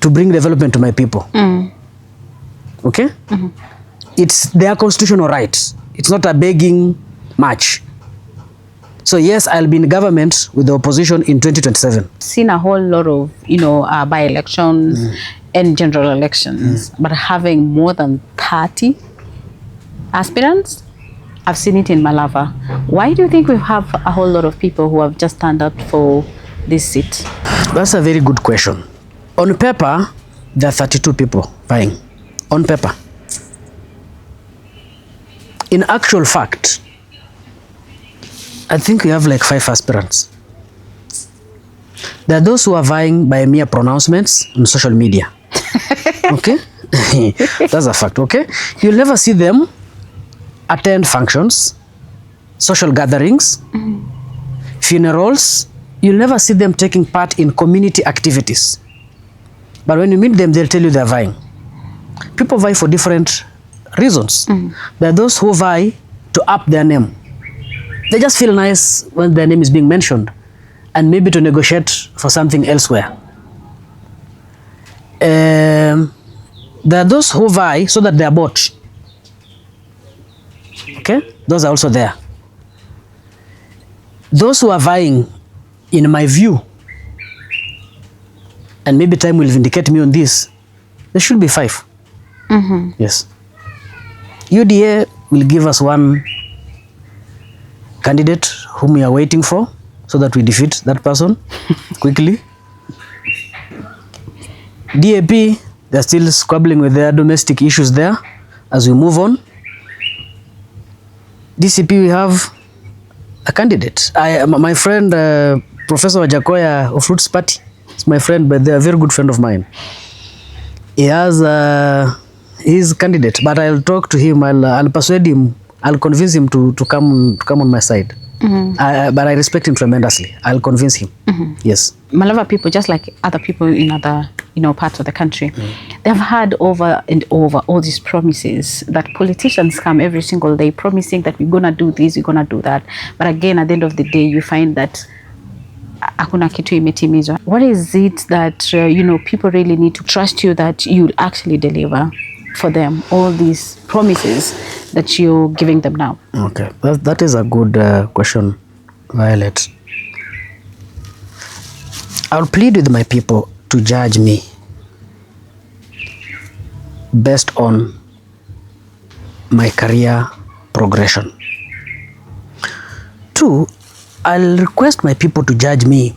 to bring development to my people. Okay? It's their constitutional rights. It's not a begging match. So yes, I'll be in government with the opposition in 2027. Seen a whole lot of, by-elections and general elections, but having more than 30 aspirants, I've seen it in Malava. Why do you think we have a whole lot of people who have just turned up for this seat? That's a very good question. On paper, there are 32 people vying. On paper. In actual fact, I think we have like 5 aspirants. There are those who are vying by mere pronouncements on social media. Okay? That's a fact, okay? You'll never see them attend functions, social gatherings, funerals. You'll never see them taking part in community activities. But when you meet them, they'll tell you they're vying. People vie for different reasons. There are those who vie to up their name. They just feel nice when their name is being mentioned, and maybe to negotiate for something elsewhere. There are those who vie so that they are bought. Okay? Those are also there. Those who are vying, in my view, and maybe time will vindicate me on this, there should be 5. Yes. UDA will give us 1 candidate whom we are waiting for, so that we defeat that person quickly. DAP, they're still squabbling with their domestic issues there as we move on. DCP, we have a candidate. My friend, Professor Gachagua of Roots Party, is my friend, but they're a very good friend of mine. He has his candidate, but I'll talk to him. I'll persuade him. I'll convince him to come on my side. But I respect him tremendously. I'll convince him. Yes. Malava people, just like other people in other parts of the country, they've had over and over all these promises that politicians come every single day promising that we're gonna do this, we're gonna do that. But again, at the end of the day, you find that hakuna kitu imetimizwa. What is it that people really need to trust you that you'll actually deliver for them, all these promises that you're giving them now? Okay, that is a good question, Violet. I'll plead with my people to judge me based on my career progression. 2, I'll request my people to judge me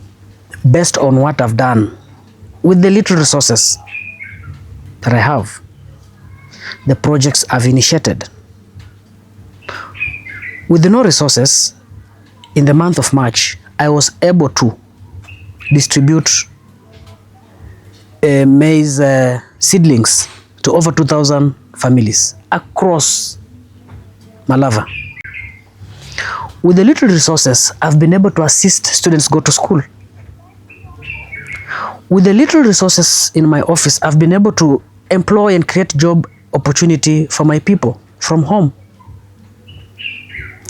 based on what I've done with the little resources that I have, the projects I've initiated. With no resources, in the month of March, I was able to distribute maize seedlings to over 2,000 families across Malava. With the little resources, I've been able to assist students go to school. With the little resources in my office, I've been able to employ and create job opportunity for my people from home.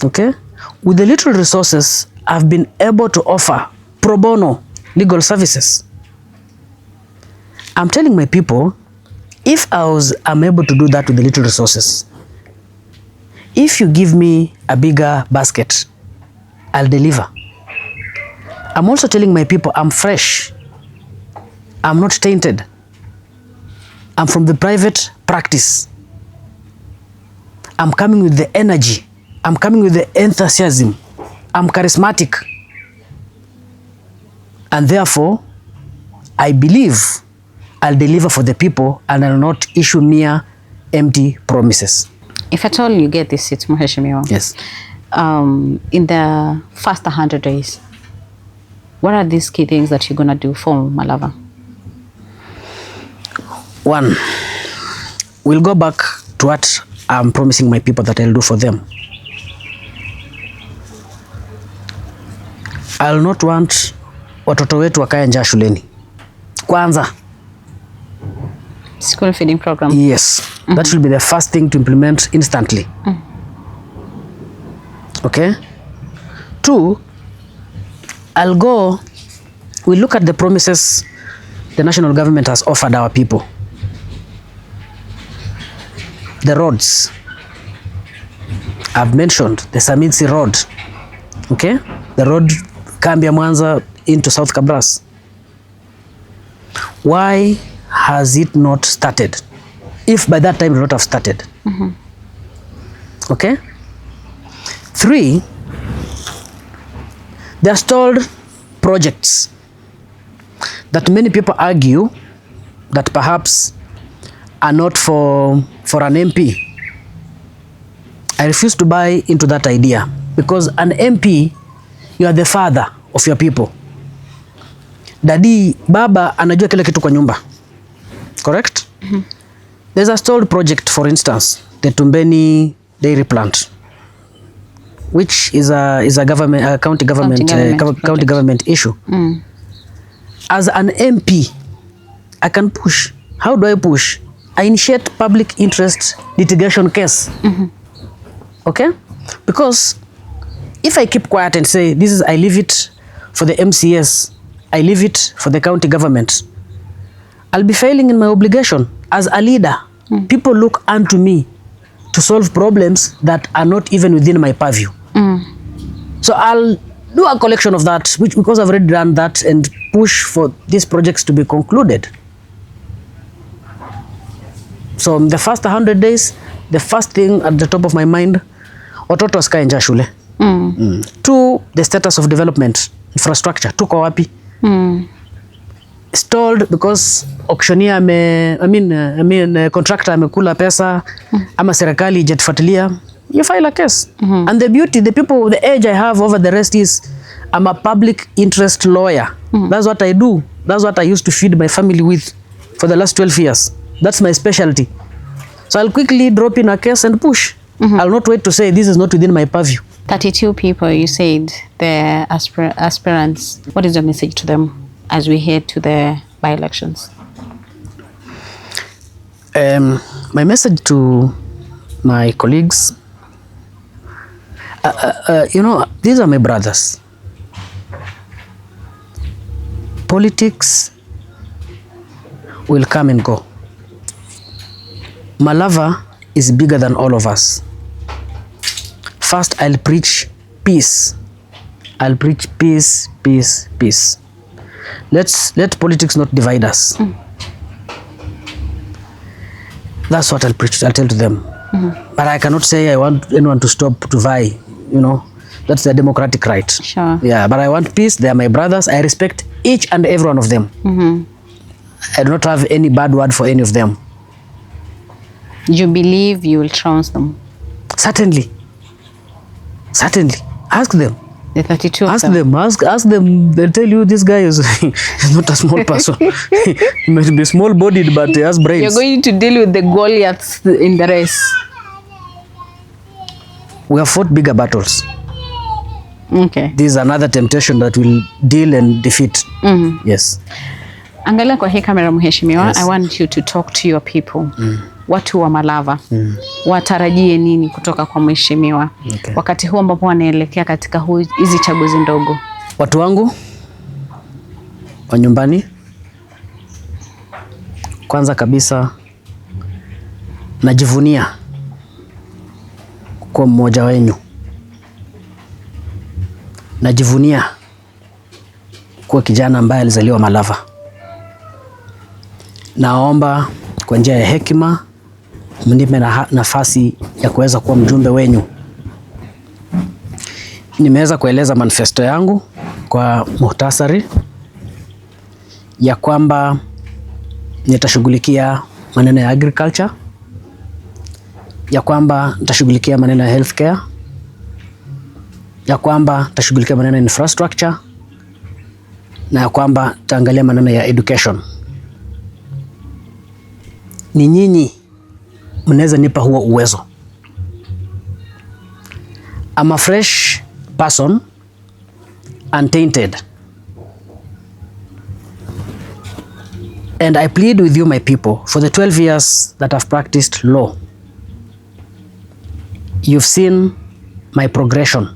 Okay? With the little resources, I've been able to offer pro bono legal services. I'm telling my people, if I'm able to do that with the little resources, if you give me a bigger basket, I'll deliver. I'm also telling my people I'm fresh. I'm not tainted. I'm from the private practice. I'm coming with the energy. I'm coming with the enthusiasm. I'm charismatic. And therefore, I believe I'll deliver for the people and I'll not issue mere empty promises. If at all you get this seat, Mheshimiwa, Yes. In the first 100 days, what are these key things that you're going to do for Malava? 1, we'll go back to what I'm promising my people that I'll do for them. I'll not want watoto wetu wakae njaa shuleni. Kwanza. School feeding program. Yes. That will be the first thing to implement instantly. Okay? 2, we'll look at the promises the national government has offered our people. The roads. I've mentioned the Samitsi Road. Okay? The road Kambia Mwanza into South Kabras. Why has it not started? If by that time it would not have started. Okay? 3, there are stalled projects that many people argue that perhaps are not for an MP. I refuse to buy into that idea because an MP, you are the father of your people. Daddy, baba anajua kila kitu kwa nyumba. Correct? There's a stalled project, for instance, the Tumbeni dairy plant, which is a county government issue. As an MP, I can push. How do I push? I initiate public interest litigation case. Okay? Because if I keep quiet and say I leave it for the MCS, I leave it for the county government, I'll be failing in my obligation as a leader. People look unto me to solve problems that are not even within my purview. So I'll do a collection of that, which because I've already done that, and push for these projects to be concluded. So in the first 100 days, the first thing at the top of my mind, watoto wasikae njaa shule. 2, the status of development, infrastructure, tuko wapi? Stalled because auctioneer contractor amekula pesa, ama serikali ijatufuatilia, you file a case. And the beauty, the edge I have over the rest is I'm a public interest lawyer. That's what I do. That's what I used to feed my family with for the last 12 years. That's my specialty. So I'll quickly drop in a case and push. I'll not wait to say this is not within my purview. 32 people, you said, the aspirants. What is your message to them as we head to the by-elections? My message to my colleagues, these are my brothers. Politics will come and go. Malava is bigger than all of us. First, I'll preach peace. I'll preach peace, peace, peace. Let politics not divide us. That's what I'll preach. I'll tell to them. But I cannot say I want anyone to stop to vie. You know, that's their democratic right. Sure. Yeah, but I want peace. They are my brothers. I respect each and every one of them. I do not have any bad word for any of them. You believe you will trounce them? Certainly. Certainly. Ask them. The 32 of Ask them. Ask them. They'll tell you this guy is not a small person. He might be small-bodied, but he has brains. You're going to deal with the Goliaths in the race. We have fought bigger battles. Okay. This is another temptation that will deal and defeat. Yes. Angalia kwa hii kamera mheshimiwa. Yes. I want you to talk to your people. Watu wa Malava. Watarajie nini kutoka kwa mheshimiwa? Okay. Wakati huu ambapo wanaelekea katika hizi chaguzi ndogo. Watu wangu wa nyumbani, kwanza kabisa najivunia kuwa mmoja wenyu. Najivunia kuwa kijana ambaye alizaliwa Malava. Naomba kwa njia ya hekima mnipe nafasi ya kuweza kuwa mjumbe wenyu. Nimeweza kueleza manifesto yangu kwa muhtasari ya kwamba nitashughulikia maneno ya agriculture, ya kwamba nitashughulikia maneno ya healthcare, ya kwamba nitashughulikia maneno ya infrastructure, na ya kwamba nitaangalia maneno ya education. Ni nyinyi mnaweza nipa huo uwezo. I'm a fresh person, untainted. And I plead with you, my people, for the 12 years that I've practiced law. You've seen my progression.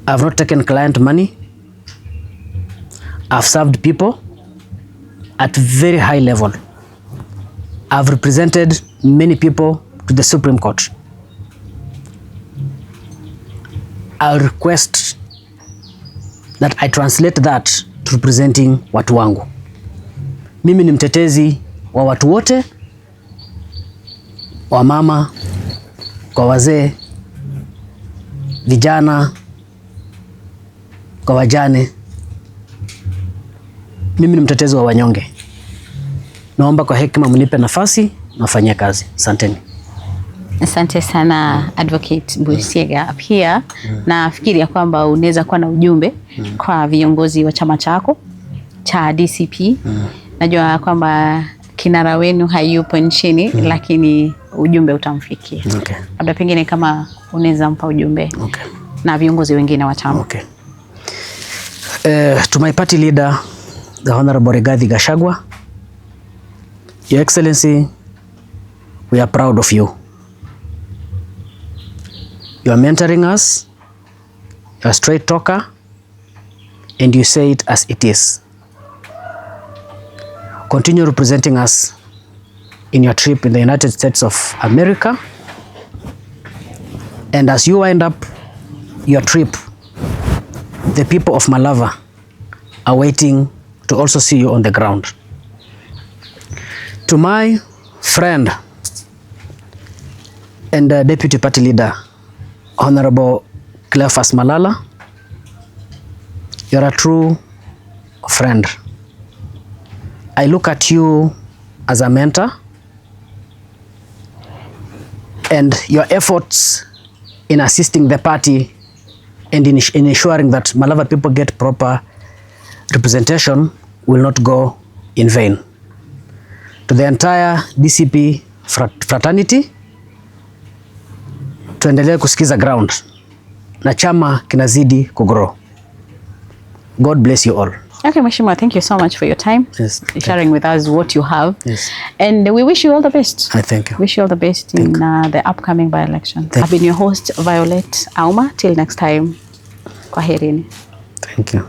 I've not taken client money. I've served people at very high level. I've represented many people to the Supreme Court. I'll request that I translate that to representing watu wangu. Mimi ni mtetezi wa watu wote, wa mama, kwa wazee, vijana, kwa wajane. Mimi ni mtetezi wa wanyonge. Naomba kwa hekima mnipe nafasi nafanyia kazi. Asanteni. Asante sana Advocate Busiega. Pia nafikiri ya kwamba unaweza kuwa na ujumbe kwa viongozi wa chama chako cha DCP. Najua kwamba kinara wenu hayupo nchini, lakini ujumbe utamfikia. Okay. Labda pengine kama unaweza mpa ujumbe na viongozi wengine wa chama. Okay. To my party leader, the Honorable Gachagua, Your Excellency, we are proud of you. You are mentoring us, you are a straight talker, and you say it as it is. Continue representing us in your trip in the United States of America. And as you wind up your trip, the people of Malava are waiting to also see you on the ground. To my friend and Deputy Party Leader, Honorable Cleophas Malala, you're a true friend. I look at you as a mentor, and your efforts in assisting the party and in ensuring that Malava people get proper representation will not go in vain. To the entire DCP fraternity, tuendelee kusikiza ground na chama kinazidi kugrow. God bless you all. Okay, Mheshimiwa, thank you so much for your time. Yes, sharing with us what you have. Yes. And we wish you all the best. I thank you. Wish you all the best in the upcoming by-election. I've been your host, Violet Auma. Till next time, kwaherini. Thank you.